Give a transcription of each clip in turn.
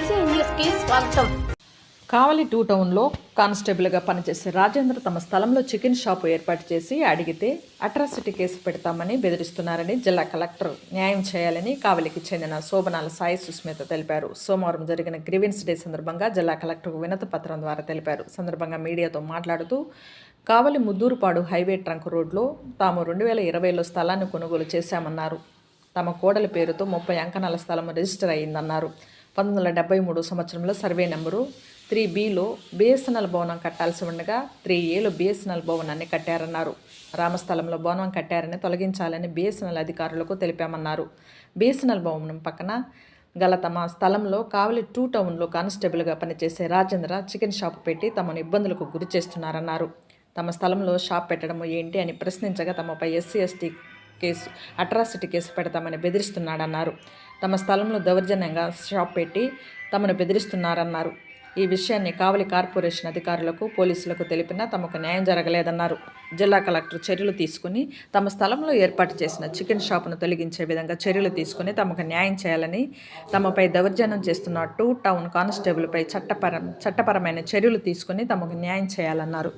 BCI న్యూస్కి స్వాగతం. కావలి 2 టౌన్లో కానిస్టేబుల్గా పనిచేసే రాజేంద్ర తమ స్థలంలో చికెన్ షాపు ఏర్పాటు చేసి అడిగితే అట్రాసిటీ కేసు పెడతామని బెదిరిస్తున్నారని జిల్లా కలెక్టర్ న్యాయం చేయాలని కావలికి చెందిన శోభనాల సాయి సుస్మిత తెలిపారు. సోమవారం జరిగిన గ్రీవెన్స్ డే సందర్భంగా జిల్లా కలెక్టర్కు వినతి పత్రం ద్వారా తెలిపారు. సందర్భంగా మీడియాతో మాట్లాడుతూ కావలి ముద్దూరుపాడు హైవే ట్రంక్ రోడ్లో తాము 2020లో స్థలాన్ని కొనుగోలు చేశామన్నారు. తమ కోడలి పేరుతో 30 అంకణాల స్థలం రిజిస్టర్ అయ్యిందన్నారు. 1973 సంవత్సరంలో సర్వే నెంబరు 3Bలో బిఎస్ఎన్ఎల్ భవనం కట్టాల్సి ఉండగా 3Aలో బిఎస్ఎన్ఎల్ భవనాన్ని కట్టారన్నారు. రామస్థలంలో భవనం కట్టారని తొలగించాలని బిఎస్ఎన్ఎల్ అధికారులకు తెలిపామన్నారు. బిఎస్ఎన్ఎల్ భవనం పక్కన గల తమ స్థలంలో కావలి 2 టౌన్లో కానిస్టేబుల్గా పనిచేసే రాజేంద్ర చికెన్ షాపు పెట్టి తమను ఇబ్బందులకు గురి చేస్తున్నారన్నారు. తమ స్థలంలో షాప్ పెట్టడం ఏంటి అని ప్రశ్నించగా తమపై SC/ST కేసు అట్రాసిటీ కేసు పెడతామని బెదిరిస్తున్నాడన్నారు. తమ స్థలంలో దౌర్జన్యంగా షాప్ పెట్టి తమను బెదిరిస్తున్నారన్నారు. ఈ విషయాన్ని కావలి కార్పొరేషన్ అధికారులకు పోలీసులకు తెలిపినా తమకు న్యాయం జరగలేదన్నారు. జిల్లా కలెక్టర్ చర్యలు తీసుకుని తమ స్థలంలో ఏర్పాటు చేసిన చికెన్ షాపును తొలగించే విధంగా చర్యలు తీసుకుని తమకు న్యాయం చేయాలని, తమపై దౌర్జన్యం చేస్తున్న 2 టౌన్ కానిస్టేబుల్పై చట్టపరమైన చర్యలు తీసుకుని తమకు న్యాయం చేయాలన్నారు.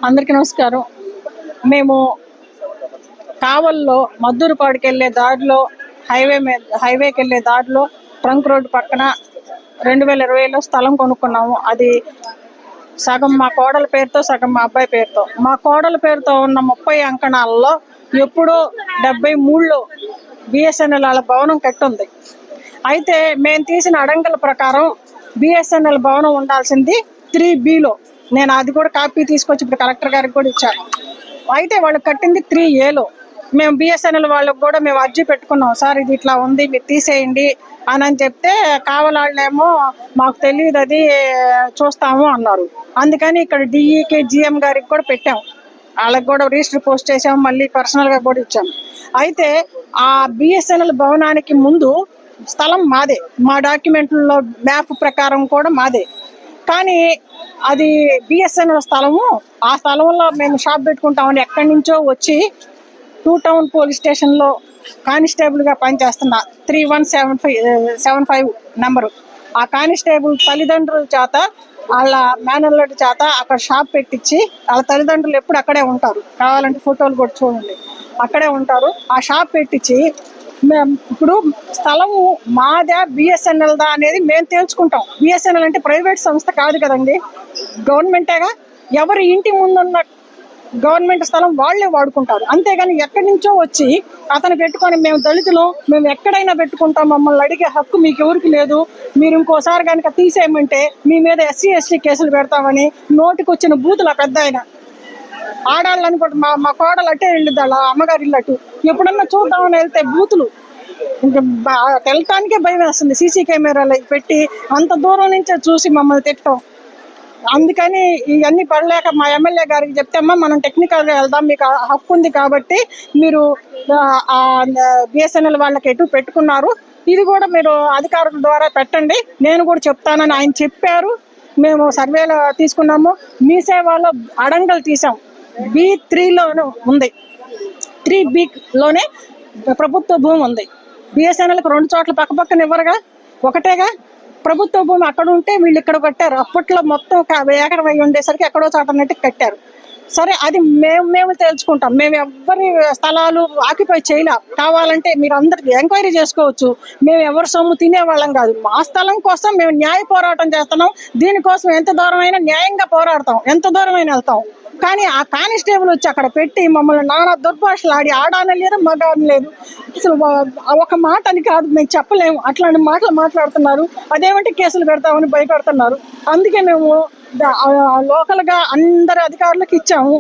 అందరికీ నమస్కారం. మేము కావల్లో మద్దూరుపాడుకి వెళ్ళే దారిలో హైవేకి వెళ్ళే దారిలో ట్రంక్ రోడ్డు పక్కన 2020లో స్థలం కొనుక్కున్నాము. అది సగం మా కోడల పేరుతో, సగం మా అబ్బాయి పేరుతో. మా కోడల పేరుతో ఉన్న 30 అంకణాలలో ఎప్పుడో 73లో బిఎస్ఎన్ఎల్ వాళ్ళ భవనం కట్టుంది. అయితే మేము తీసిన అడంగల ప్రకారం బిఎస్ఎన్ఎల్ భవనం ఉండాల్సింది 3Bలో. నేను అది కూడా కాపీ తీసుకొచ్చి ఇప్పుడు కలెక్టర్ గారికి కూడా ఇచ్చాను. అయితే వాళ్ళు కట్టింది 3Aలో. మేము బిఎస్ఎన్ఎల్ వాళ్ళకి కూడా మేము అర్జీ పెట్టుకున్నాం, సార్ ఇది ఇట్లా ఉంది మీరు తీసేయండి అని చెప్తే కావాలేమో మాకు తెలియదు అది చూస్తాము అన్నారు. అందుకని ఇక్కడ DEకి GM గారికి కూడా పెట్టాము, వాళ్ళకి కూడా రిజిస్టర్ పోస్ట్ చేసాము, మళ్ళీ పర్సనల్గా కూడా ఇచ్చాము. అయితే ఆ బిఎస్ఎన్ఎల్ భవనానికి ముందు స్థలం మాదే, మా డాక్యుమెంట్లలో మ్యాప్ ప్రకారం కూడా మాదే. కానీ అది బిఎస్ఎన్ఎల్ స్థలము. ఆ స్థలంలో మేము షాప్ పెట్టుకుంటామని ఎక్కడి నుంచో వచ్చి 2 టౌన్ పోలీస్ స్టేషన్లో కానిస్టేబుల్గా పనిచేస్తున్న 3175 నెంబరు ఆ కానిస్టేబుల్ తల్లిదండ్రుల చేత, వాళ్ళ మేనల్లుడి చేత అక్కడ షాప్ పెట్టించి, వాళ్ళ తల్లిదండ్రులు ఎప్పుడు అక్కడే ఉంటారు, కావాలంటే ఫోటోలు కూడా చూడండి, అక్కడే ఉంటారు. ఆ షాప్ పెట్టించి ఇప్పుడు స్థలము మాదా బిఎస్ఎన్ఎల్దా అనేది మేము తేల్చుకుంటాం. బిఎస్ఎన్ఎల్ అంటే ప్రైవేట్ సంస్థ కాదు కదండి, గవర్నమెంటేగా. ఎవరి ఇంటి ముందున్న గవర్నమెంట్ స్థలం వాళ్లే వాడుకుంటారు. అంతేగాని ఎక్కడి నుంచో వచ్చి అతను పెట్టుకొని మేము దళితులు, మేము ఎక్కడైనా పెట్టుకుంటాం, మమ్మల్ని అడిగే హక్కు మీకు ఎవరికి లేదు, మీరు ఇంకోసారి కనుక తీసేయమంటే మీ మీద SC/ST కేసులు పెడతామని నోటికి వచ్చిన బూతులు. పెద్ద ఆయన ఆడాళ్ళు అనుకోండి, మా కోడలు అట్టే వెళ్ళిద్ది, వాళ్ళ అమ్మగారి ఇల్లు అటు. ఎప్పుడన్నా చూద్దామని వెళ్తే బూతులు, ఇంకా వెళ్ళటానికే భయం వేస్తుంది. CC కెమెరాలు పెట్టి అంత దూరం నుంచే చూసి మమ్మల్ని తిట్టడం. అందుకని ఇవన్నీ పడలేక మా ఎమ్మెల్యే గారికి చెప్తే, అమ్మా మనం టెక్నికల్గా వెళ్దాం, మీకు హక్కు ఉంది కాబట్టి మీరు బిఎస్ఎన్ఎల్ వాళ్ళకి ఎటు పెట్టుకున్నారు, ఇది కూడా మీరు అధికారుల ద్వారా పెట్టండి, నేను కూడా చెప్తానని ఆయన చెప్పారు. మేము సర్వేలో తీసుకున్నాము. మీ సేవలో అడంగలు తీసాం. B3లోనే ఉంది, 3Bలోనే ప్రభుత్వ భూమి ఉంది. బిఎస్ఎన్ఎల్కి 2 చోట్ల పక్కపక్కన ఇవ్వరుగా, ఒకటేగా ప్రభుత్వ భూమి. అక్కడ ఉంటే వీళ్ళు ఇక్కడ కట్టారు. అప్పట్లో మొత్తం 1 ఎకరం అయి ఉండేసరికి ఎక్కడో చాటన్నట్టు కట్టారు. సరే, అది మేము తేల్చుకుంటాం. మేము ఎవరి స్థలాలు ఆక్యుపై చేయలే. కావాలంటే మీరు అందరికి ఎంక్వైరీ చేసుకోవచ్చు. మేము ఎవరి సొమ్ము తినేవాళ్ళం కాదు. మా స్థలం కోసం మేము న్యాయ పోరాటం చేస్తున్నాం. దీనికోసం ఎంత దూరమైనా న్యాయంగా పోరాడతాం, ఎంత దూరమైనా వెళ్తాం. కానీ ఆ కానిస్టేబుల్ వచ్చి అక్కడ పెట్టి మమ్మల్ని నానా దుర్భాషలు ఆడి, ఆడాన లేదు మగాని లేదు, అసలు ఒక మాట అని కాదు మేము చెప్పలేము, అట్లాంటి మాటలు మాట్లాడుతున్నారు. అదేమంటే కేసులు పెడతామని భయపడుతున్నారు. అందుకే మేము లోకల్గా అందరి అధికారులకు ఇచ్చాము.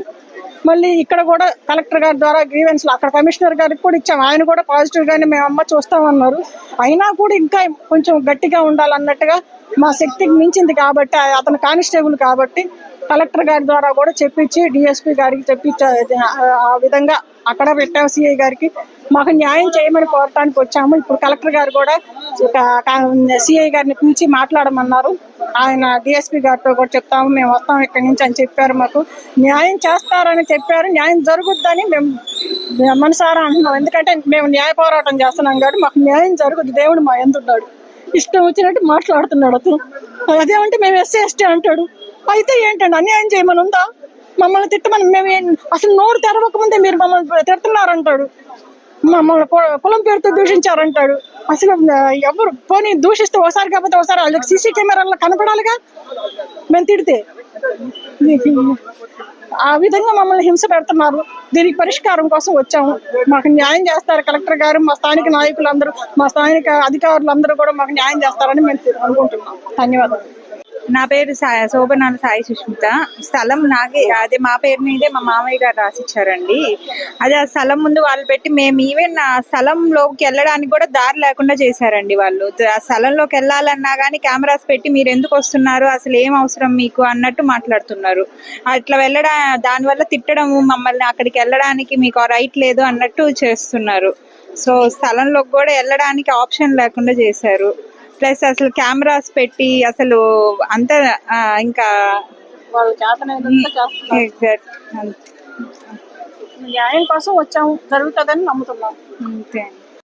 మళ్ళీ ఇక్కడ కూడా కలెక్టర్ గారి ద్వారా గ్రీవెన్స్లో అక్కడ కమిషనర్ గారికి కూడా ఇచ్చాము. ఆయన కూడా పాజిటివ్గానే మేము చూస్తామన్నారు. అయినా కూడా ఇంకా కొంచెం గట్టిగా ఉండాలన్నట్టుగా, మా శక్తికి మించింది కాబట్టి, అతను కానిస్టేబుల్ కాబట్టి కలెక్టర్ గారి ద్వారా కూడా చెప్పించి DSP గారికి చెప్పించి ఆ విధంగా అక్కడ పెట్టాము. CI గారికి మాకు న్యాయం చేయమని కోరటానికి వచ్చాము. ఇప్పుడు కలెక్టర్ గారు కూడా సిఐ గారిని పిలిచి మాట్లాడమన్నారు. ఆయన డిఎస్పీ గారితో కూడా చెప్తాము, మేము వస్తాం ఇక్కడి నుంచి అని చెప్పారు. మాకు న్యాయం చేస్తారని చెప్పారు. న్యాయం జరుగుద్దని మేము మనసారా అంటున్నాం. ఎందుకంటే మేము న్యాయ పోరాటం చేస్తున్నాం కాబట్టి మాకు న్యాయం జరుగుద్ది. దేవుడు మా ఎందున్నాడు, ఇష్టం వచ్చినట్టు మాట్లాడుతున్నాడు అతను. అదేమంటే మేము ఎస్సీ ఎస్టీ అంటాడు. అయితే ఏంటండి, అన్యాయం చేయమని ఉందా? మమ్మల్ని తిట్టమని మేము అసలు నోరు తెరవకముందే మీరు మమ్మల్ని తిడుతున్నారంటాడు. మమ్మల్ని కులం పేరుతో దూషించారంటాడు. అసలు ఎవరు పోనీ దూషిస్తే ఒకసారి కాకపోతే ఒకసారి వాళ్ళకి సీసీ కెమెరాల్లో కనపడాలిగా మేము తిడితే. ఆ విధంగా మమ్మల్ని హింస పెడుతున్నారు. దీనికి పరిష్కారం కోసం వచ్చాము. మాకు న్యాయం చేస్తారు కలెక్టర్ గారు, మా స్థానిక నాయకులందరూ, మా స్థానిక అధికారులందరూ కూడా మాకు న్యాయం చేస్తారని మేము అనుకుంటున్నాం. ధన్యవాదాలు. నా పేరు శోభనాల సాయి సుష్మిత. స్థలం నాకే, అదే మా పేరు మీదే మా మామయ్య గారు రాసిచ్చారండి. అదే ఆ స్థలం ముందు వాళ్ళు పెట్టి మేము ఈవెన్ ఆ స్థలంలోకి వెళ్ళడానికి కూడా దారి లేకుండా చేశారండి వాళ్ళు. ఆ స్థలంలోకి వెళ్ళాలన్నా కానీ కెమెరాస్ పెట్టి మీరు ఎందుకు వస్తున్నారు, అసలు ఏం అవసరం మీకు అన్నట్టు మాట్లాడుతున్నారు. అట్లా వెళ్ళడం, దానివల్ల తిట్టడము, మమ్మల్ని అక్కడికి వెళ్ళడానికి మీకు రైట్ లేదు అన్నట్టు చేస్తున్నారు. సో స్థలంలోకి కూడా వెళ్ళడానికి ఆప్షన్ లేకుండా చేశారు. ప్లస్ అసలు కెమెరాస్ పెట్టి అసలు అంత ఇంకా న్యాయం కోసం వచ్చాము, జరుగుతుందని నమ్ముతున్నాం. అంతే.